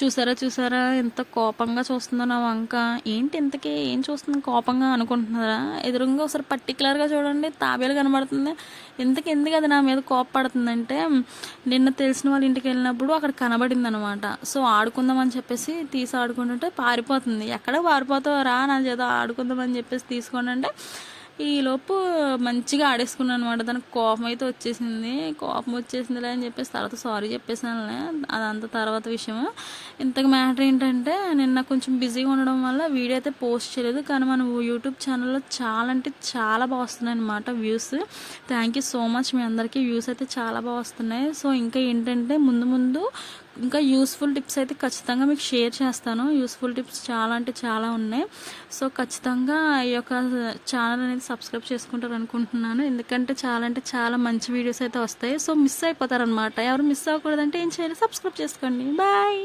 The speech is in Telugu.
చూసారా ఎంత కోపంగా చూస్తుందో నా వంక. ఏంటి ఇంతకీ ఏం చూస్తుంది కోపంగా అనుకుంటున్నారా? ఎదురుగా ఒకసారి పర్టికులర్గా చూడండి, తాబేలు కనబడుతుంది. ఎందుకు అది నా మీద కోపపడుతుందంటే, నిన్న తెలిసిన వాళ్ళ ఇంటికి వెళ్ళినప్పుడు అక్కడ కనబడింది అనమాట. సో ఆడుకుందామని చెప్పేసి తీసి ఆడుకుంటుంటే పారిపోతుంది. ఎక్కడ పారిపోతావు రా నా చేత ఆడుకుందామని చెప్పేసి తీసుకోండి అంటే, ఈలోపు మంచిగా ఆడేసుకున్నాను అనమాట. దానికి కోపం అయితే వచ్చేసింది. కోపం వచ్చేసిందిలే అని చెప్పేసి తర్వాత సారీ చెప్పేసానులే, అదంతా తర్వాత విషయం. ఇంతకు మ్యాటర్ ఏంటంటే, నిన్న కొంచెం బిజీగా ఉండడం వల్ల వీడియో అయితే పోస్ట్ చేయలేదు. కానీ మన యూట్యూబ్ ఛానల్లో చాలా అంటే చాలా బాగా వస్తున్నాయి అనమాట views. Thank you so much మీ అందరికీ. వ్యూస్ అయితే చాలా బాగా వస్తున్నాయి. సో ఇంకా ఏంటంటే ముందు ఇంకా యూస్ఫుల్ టిప్స్ అయితే ఖచ్చితంగా మీకు షేర్ చేస్తాను. యూస్ఫుల్ టిప్స్ చాలా అంటే చాలా ఉన్నాయి. సో ఖచ్చితంగా ఈ యొక్క ఛానల్ అనేది సబ్స్క్రైబ్ చేసుకుంటారు అనుకుంటున్నాను. ఎందుకంటే చాలా అంటే చాలా మంచి వీడియోస్ అయితే వస్తాయి. సో మిస్ అయిపోతారనమాట. ఎవరు మిస్ అవ్వకూడదంటే ఏం చేయాలి? సబ్స్క్రైబ్ చేసుకోండి. బాయ్.